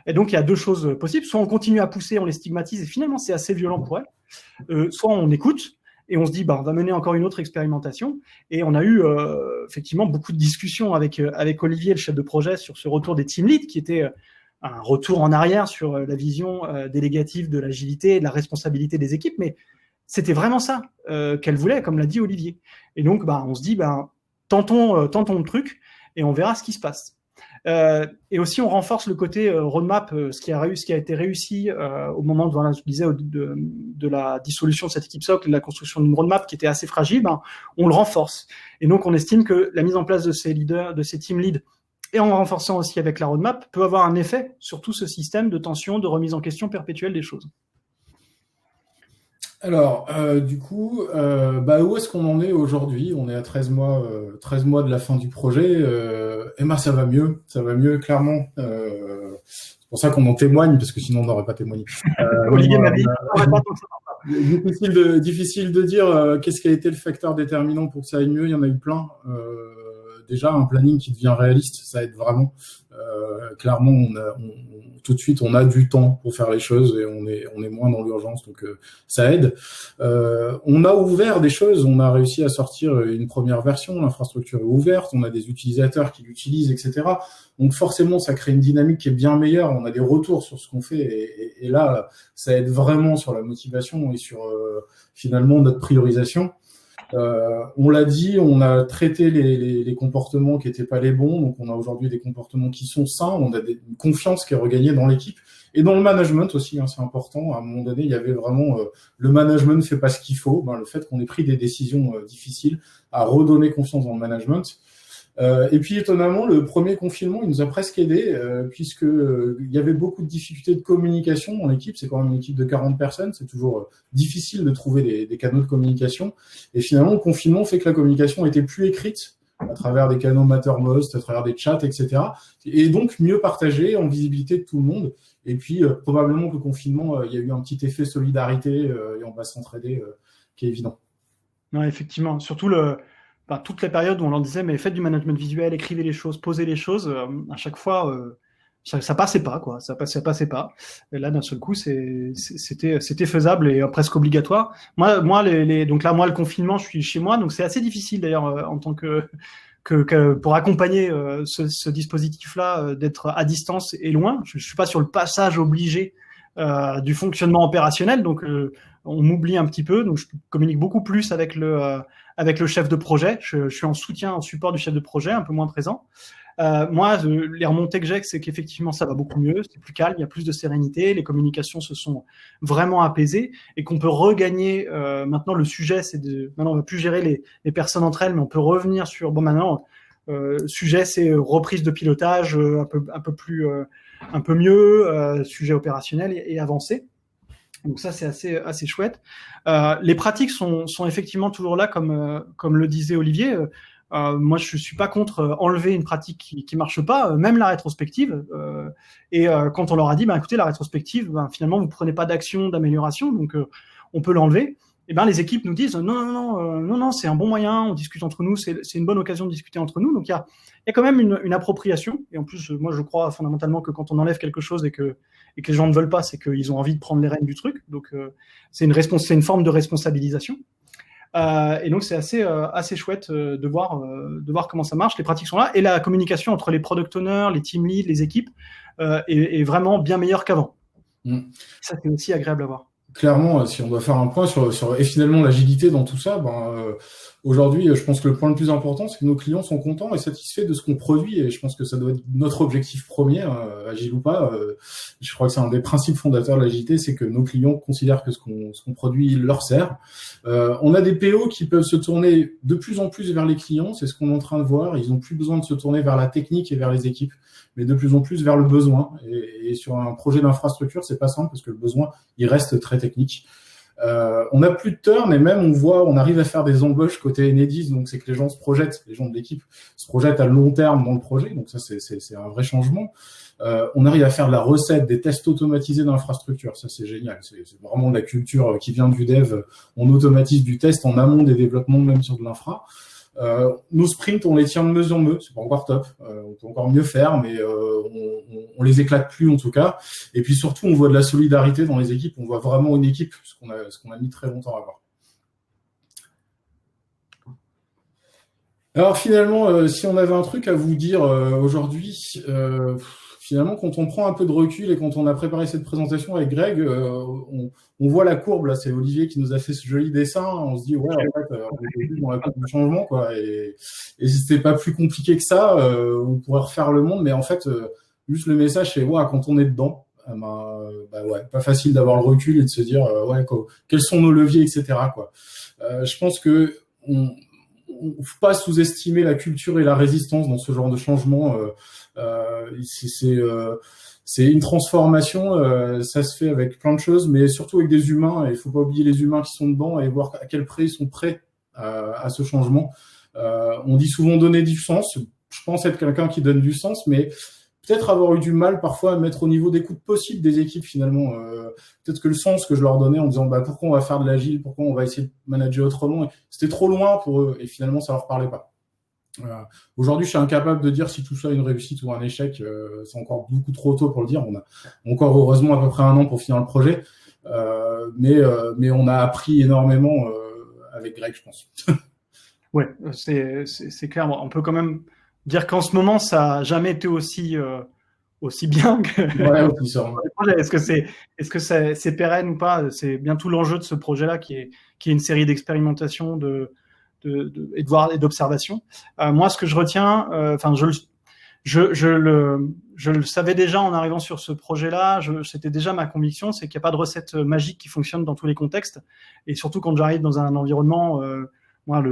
Et donc, il y a 2 choses possibles. Soit on continue à pousser, on les stigmatise, et finalement, c'est assez violent pour elles. Soit on écoute, et on se dit, on va mener encore une autre expérimentation. Et on a eu effectivement beaucoup de discussions avec Olivier, le chef de projet, sur ce retour des team leads, qui était un retour en arrière sur la vision délégative de l'agilité et de la responsabilité des équipes, mais c'était vraiment ça qu'elle voulait, comme l'a dit Olivier. Et donc, on se dit, tentons le truc et on verra ce qui se passe. Et aussi, on renforce le côté roadmap, ce qui a été réussi au moment je disais, de la dissolution de cette équipe SOC, de la construction d'une roadmap qui était assez fragile, on le renforce. Et donc, on estime que la mise en place de ces leaders, de ces team leads, et en renforçant aussi avec la roadmap, peut avoir un effet sur tout ce système de tension, de remise en question perpétuelle des choses. Alors, du coup, où est-ce qu'on en est aujourd'hui? On est à 13 mois de la fin du projet. Ça va mieux, clairement. C'est pour ça qu'on en témoigne, parce que sinon on n'aurait pas témoigné. Olivier m'a dit, difficile de dire qu'est-ce qui a été le facteur déterminant pour que ça aille mieux. Il y en a eu plein. Déjà, un planning qui devient réaliste, ça aide vraiment. Clairement, tout de suite, on a du temps pour faire les choses et on est moins dans l'urgence, donc ça aide. On a ouvert des choses, on a réussi à sortir une première version, l'infrastructure est ouverte, on a des utilisateurs qui l'utilisent, etc. Donc forcément, ça crée une dynamique qui est bien meilleure, on a des retours sur ce qu'on fait et là, ça aide vraiment sur la motivation et sur finalement notre priorisation. On l'a dit, on a traité les comportements qui étaient pas les bons, donc on a aujourd'hui des comportements qui sont sains, on a une confiance qui est regagnée dans l'équipe et dans le management aussi, c'est important. À un moment donné, il y avait vraiment le management ne fait pas ce qu'il faut, le fait qu'on ait pris des décisions difficiles a redonné confiance dans le management. Et puis étonnamment, le premier confinement, il nous a presque aidé puisque il y avait beaucoup de difficultés de communication dans l'équipe. C'est quand même une équipe de 40 personnes, c'est toujours difficile de trouver des canaux de communication. Et finalement, le confinement fait que la communication était plus écrite à travers des canaux Mattermost, à travers des chats, etc. Et donc mieux partagée en visibilité de tout le monde. Et puis probablement que le confinement, il y a eu un petit effet solidarité et on va s'entraider qui est évident. Non, effectivement, surtout toutes les périodes où on leur disait mais faites du management visuel, écrivez les choses, posez les choses, à chaque fois ça passait pas quoi, ça passait pas. Et là d'un seul coup c'était faisable et presque obligatoire. Moi donc là moi le confinement je suis chez moi donc c'est assez difficile d'ailleurs en tant que pour accompagner ce dispositif là d'être à distance et loin. Je suis pas sur le passage obligé du fonctionnement opérationnel donc on m'oublie un petit peu, donc je communique beaucoup plus avec le chef de projet. Je suis en soutien, en support du chef de projet, un peu moins présent. Moi, les remontées que j'ai, c'est qu'effectivement, ça va beaucoup mieux, c'est plus calme, il y a plus de sérénité, les communications se sont vraiment apaisées et qu'on peut regagner. Maintenant, le sujet, maintenant, on va plus gérer les personnes entre elles, mais on peut revenir sur. Maintenant, sujet, c'est reprise de pilotage, un peu mieux, sujet opérationnel et avancé. Donc ça, c'est assez chouette. Les pratiques sont effectivement toujours là, comme le disait Olivier. Moi, je suis pas contre enlever une pratique qui marche pas, même la rétrospective. Et quand on leur a dit, écoutez, la rétrospective, finalement, vous prenez pas d'action d'amélioration, donc on peut l'enlever. Et les équipes nous disent non, c'est un bon moyen, on discute entre nous, c'est une bonne occasion de discuter entre nous. Donc il y a quand même une appropriation. Et en plus, moi, je crois fondamentalement que quand on enlève quelque chose et que les gens ne veulent pas, c'est qu'ils ont envie de prendre les rênes du truc. Donc c'est une forme de responsabilisation. Et donc c'est assez chouette de voir comment ça marche. Les pratiques sont là et la communication entre les product owners, les team leads, les équipes est vraiment bien meilleure qu'avant. Ça c'est aussi agréable à voir. Clairement, si on doit faire un point et finalement l'agilité dans tout ça, aujourd'hui, je pense que le point le plus important, c'est que nos clients sont contents et satisfaits de ce qu'on produit, et je pense que ça doit être notre objectif premier, agile ou pas. Je crois que c'est un des principes fondateurs de l'agilité, c'est que nos clients considèrent que ce qu'on produit leur sert. On a des PO qui peuvent se tourner de plus en plus vers les clients, c'est ce qu'on est en train de voir. Ils n'ont plus besoin de se tourner vers la technique et vers les équipes, mais de plus en plus vers le besoin. Et sur un projet d'infrastructure, c'est pas simple parce que le besoin, il reste très technique. On n'a plus de turn et même on arrive à faire des embauches côté Enedis, donc c'est que les gens se projettent, les gens de l'équipe se projettent à long terme dans le projet, donc ça c'est un vrai changement. On arrive à faire de la recette, des tests automatisés d'infrastructure, ça c'est génial, c'est vraiment de la culture qui vient du dev. On automatise du test en amont des développements, même sur de l'infra. Nos sprints, on les tient de mieux en mieux, c'est pas encore top, on peut encore mieux faire, mais on les éclate plus en tout cas. Et puis surtout, on voit de la solidarité dans les équipes, on voit vraiment une équipe, ce qu'on a mis très longtemps à voir. Alors finalement, si on avait un truc à vous dire aujourd'hui, finalement, quand on prend un peu de recul et quand on a préparé cette présentation avec Greg, on voit la courbe, là, c'est Olivier qui nous a fait ce joli dessin, on se dit, ouais, en fait, on est début dans la courbe du changement, quoi, et si c'était pas plus compliqué que ça, on pourrait refaire le monde, mais en fait, juste le message, c'est, ouais, quand on est dedans, ouais, pas facile d'avoir le recul et de se dire, ouais, quels sont nos leviers, etc., quoi. Je pense que faut pas sous-estimer la culture et la résistance dans ce genre de changement. C'est une transformation, ça se fait avec plein de choses, mais surtout avec des humains. Et il faut pas oublier les humains qui sont dedans et voir à quel prix ils sont prêts à ce changement. On dit souvent donner du sens. Je pense être quelqu'un qui donne du sens, mais peut-être avoir eu du mal parfois à mettre au niveau d'écoute possible des équipes finalement. Peut-être que le sens que je leur donnais en disant pourquoi on va faire de l'agile, pourquoi on va essayer de manager autrement, c'était trop loin pour eux et finalement ça leur parlait pas. Aujourd'hui, je suis incapable de dire si tout ça est une réussite ou un échec. C'est encore beaucoup trop tôt pour le dire. On a encore heureusement à peu près 1 an pour finir le projet, mais on a appris énormément avec Greg, je pense. Ouais, c'est clair. On peut quand même dire qu'en ce moment, ça n'a jamais été aussi bien que ouais, aussi ça. Est-ce que c'est pérenne ou pas? C'est bien tout l'enjeu de ce projet-là qui est une série d'expérimentations et d'observations. Moi, ce que je retiens, enfin, je le savais déjà en arrivant sur ce projet-là. C'était déjà ma conviction, c'est qu'il n'y a pas de recette magique qui fonctionne dans tous les contextes. Et surtout quand j'arrive dans un environnement, moi,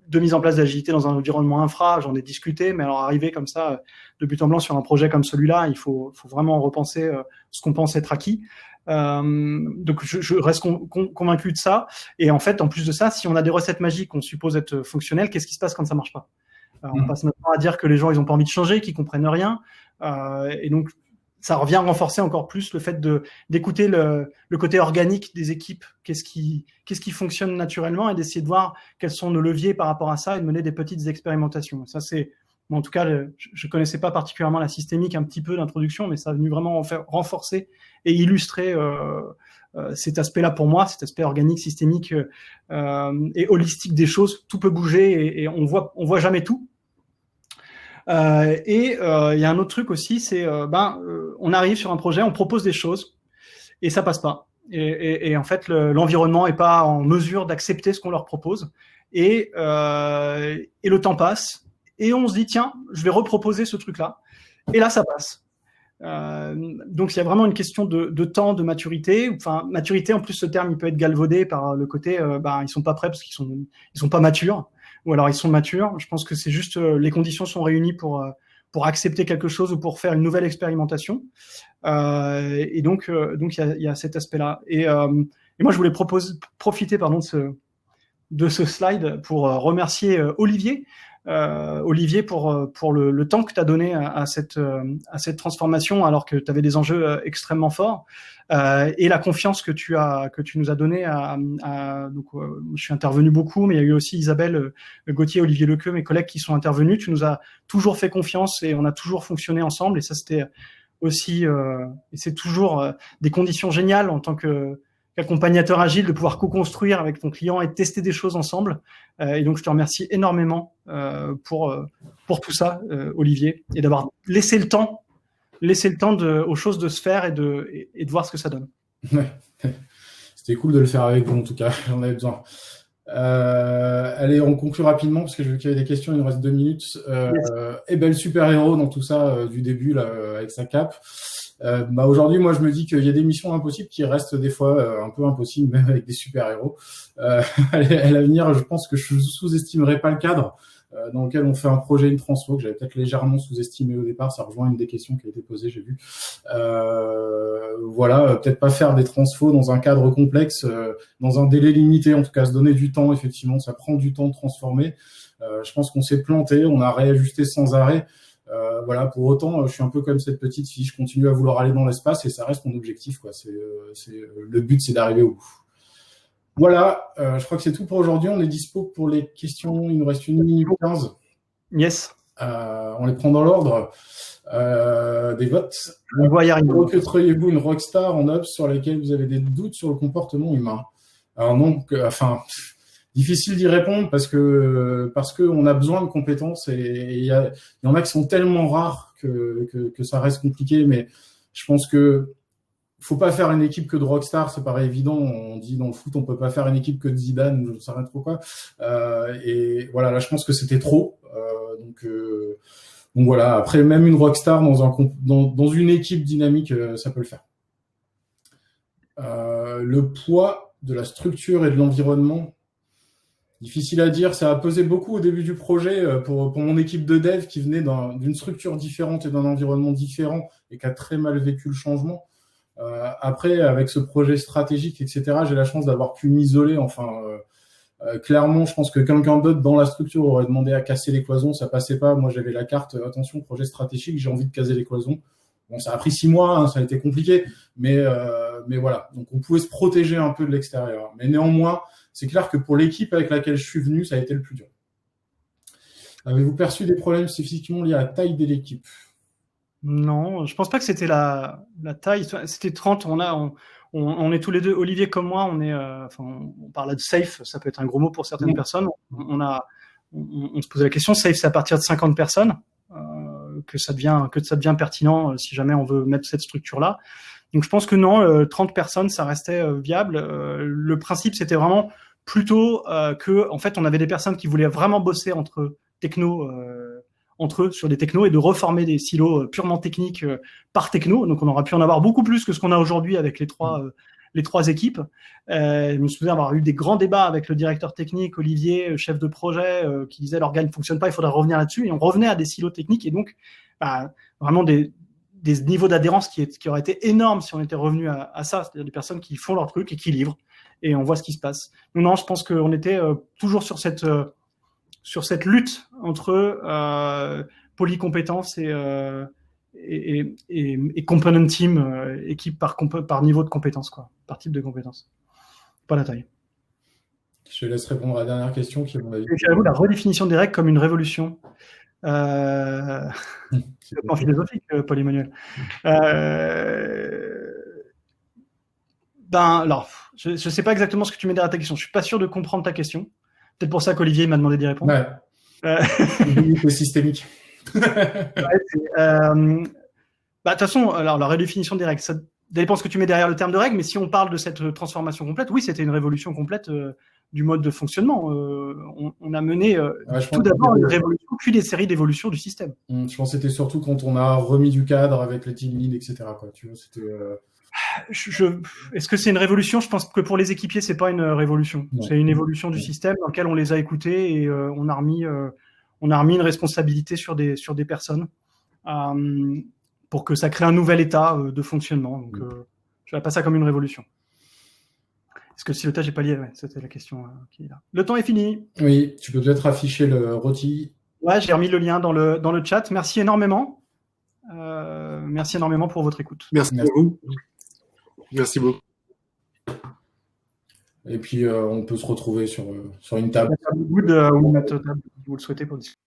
de mise en place d'agilité dans un environnement infra, j'en ai discuté, mais alors arriver comme ça, de but en blanc sur un projet comme celui-là, il faut vraiment repenser ce qu'on pense être acquis. Donc je reste convaincu de ça. Et en fait, en plus de ça, si on a des recettes magiques qu'on suppose être fonctionnelles, qu'est-ce qui se passe quand ça marche pas? On passe maintenant à dire que les gens ils ont pas envie de changer, qu'ils comprennent rien, et donc ça revient renforcer encore plus le fait d'écouter le côté organique des équipes, qu'est-ce qui fonctionne naturellement, et d'essayer de voir quels sont nos leviers par rapport à ça et de mener des petites expérimentations. Ça c'est en tout cas, je connaissais pas particulièrement la systémique, un petit peu d'introduction, mais ça a venu vraiment renforcer et illustrer cet aspect-là pour moi, cet aspect organique, systémique et holistique des choses. Tout peut bouger et on voit jamais tout. Il y a un autre truc aussi, c'est on arrive sur un projet, on propose des choses et ça passe pas. Et en fait, l'environnement est pas en mesure d'accepter ce qu'on leur propose et le temps passe. Et on se dit, tiens, je vais reproposer ce truc-là. Et là, ça passe. Donc, il y a vraiment une question de temps, de maturité. Enfin, maturité, en plus, ce terme, il peut être galvaudé par le côté, ils sont pas prêts parce qu'ils sont pas matures. Ou alors, ils sont matures. Je pense que c'est juste, les conditions sont réunies pour accepter quelque chose ou pour faire une nouvelle expérimentation. Et donc, il y a cet aspect-là. Et moi, je voulais profiter, de ce slide pour remercier Olivier. Olivier pour le temps que tu as donné à cette transformation alors que tu avais des enjeux extrêmement forts et la confiance que tu nous as donné donc je suis intervenu beaucoup, mais il y a eu aussi Isabelle Gauthier, Olivier Lequeux, mes collègues qui sont intervenus. Tu nous as toujours fait confiance et on a toujours fonctionné ensemble, et ça c'était aussi et c'est toujours des conditions géniales en tant qu'accompagnateur agile de pouvoir co-construire avec ton client et de tester des choses ensemble. Et donc, je te remercie énormément pour tout ça, Olivier, et d'avoir laissé le temps aux choses de se faire et de voir ce que ça donne. Ouais. C'était cool de le faire avec vous, en tout cas. J'en avais besoin. Allez, on conclut rapidement parce que je veux qu'il y ait des questions. Il nous reste 2 minutes. Et le super-héros dans tout ça du début là, avec sa cape. Aujourd'hui, moi, je me dis qu'il y a des missions impossibles qui restent des fois un peu impossibles, même avec des super-héros. À l'avenir, je pense que je sous-estimerai pas le cadre dans lequel on fait un projet, une transfo, que j'avais peut-être légèrement sous-estimé au départ. Ça rejoint une des questions qui a été posée, j'ai vu. Peut-être pas faire des transfos dans un cadre complexe, dans un délai limité, en tout cas se donner du temps, effectivement, ça prend du temps de transformer. Je pense qu'on s'est planté, on a réajusté sans arrêt. Pour autant, je suis un peu comme cette petite fille, je continue à vouloir aller dans l'espace et ça reste mon objectif, quoi. Le but, c'est d'arriver au bout. Voilà, je crois que c'est tout pour aujourd'hui. On est dispo pour les questions. Il nous reste 1 minute 15. Yes. On les prend dans l'ordre des votes. On va y arriver. Recruteriez-vous une rockstar en ops sur laquelle vous avez des doutes sur le comportement humain? Alors non, Difficile d'y répondre parce que on a besoin de compétences et il y en a qui sont tellement rares que ça reste compliqué. Mais je pense que faut pas faire une équipe que de rockstar, c'est pas évident. On dit dans le foot, on peut pas faire une équipe que de Zidane, je ne sais rien trop quoi. Et voilà, là, je pense que c'était trop. Donc voilà. Après, même une rockstar dans une équipe dynamique, ça peut le faire. Le poids de la structure et de l'environnement, difficile à dire. Ça a pesé beaucoup au début du projet pour mon équipe de dev qui venait d'une structure différente et d'un environnement différent et qui a très mal vécu le changement. Après, avec ce projet stratégique, etc., j'ai la chance d'avoir pu m'isoler. Enfin, clairement, je pense que quelqu'un d'autre dans la structure aurait demandé à casser les cloisons, ça passait pas. Moi, j'avais la carte, attention, projet stratégique, j'ai envie de caser les cloisons. Bon, ça a pris 6 mois, hein, ça a été compliqué, mais voilà. Donc, on pouvait se protéger un peu de l'extérieur. Mais néanmoins, c'est clair que pour l'équipe avec laquelle je suis venu, ça a été le plus dur. Avez-vous perçu des problèmes spécifiquement liés à la taille de l'équipe ? Non, je pense pas que c'était la taille. C'était 30. On est tous les deux, Olivier comme moi, on parle de safe, ça peut être un gros mot pour certaines personnes. On se posait la question, safe, c'est à partir de 50 personnes que ça devient pertinent si jamais on veut mettre cette structure-là. Donc je pense que non, 30 personnes, ça restait viable. Le principe, c'était vraiment plutôt que, en fait, on avait des personnes qui voulaient vraiment bosser entre eux sur des technos et de reformer des silos purement techniques par techno. Donc on aura pu en avoir beaucoup plus que ce qu'on a aujourd'hui avec les trois équipes. Je me souviens avoir eu des grands débats avec le directeur technique, Olivier, chef de projet, qui disait l'organe ne fonctionne pas, il faudrait revenir là-dessus. Et on revenait à des silos techniques et donc vraiment des niveaux d'adhérence qui auraient été énormes si on était revenu à ça, c'est-à-dire des personnes qui font leur truc et qui livrent. Et on voit ce qui se passe. Non, je pense qu'on était toujours sur cette lutte entre polycompétences et component team, équipe par niveau de compétences, quoi, par type de compétences, pas la taille. Je laisse répondre à la dernière question qui est mon avis. J'avoue, la redéfinition des règles comme une révolution. C'est pas philosophique, Paul-Emmanuel. Alors, je sais pas exactement ce que tu mets derrière ta question. Je suis pas sûr de comprendre ta question. Peut-être pour ça qu'Olivier m'a demandé d'y répondre. Ouais. Systémique. De toute façon, alors la redéfinition des règles, ça dépend ce que tu mets derrière le terme de règle, mais si on parle de cette transformation complète, oui, c'était une révolution complète du mode de fonctionnement. On a mené tout d'abord une révolution, puis des séries d'évolutions du système. Je pense que c'était surtout quand on a remis du cadre avec les team leads, etc. Quoi. Tu vois, c'était. Est-ce que c'est une révolution ? Je pense que pour les équipiers, c'est pas une révolution. Non. C'est une évolution du système dans lequel on les a écoutés et on a remis une responsabilité sur des personnes pour que ça crée un nouvel état de fonctionnement. Donc, je ne vois pas ça comme une révolution. Est-ce que le silotage n'est pas lié ? Ouais, c'était la question qui est là. Le temps est fini. Oui, tu peux peut-être afficher le rôti. Ouais, j'ai remis le lien dans le chat. Merci énormément. Merci énormément pour votre écoute. Merci à vous. Merci beaucoup. Et puis, on peut se retrouver sur une table. Vous le souhaitez pour discuter.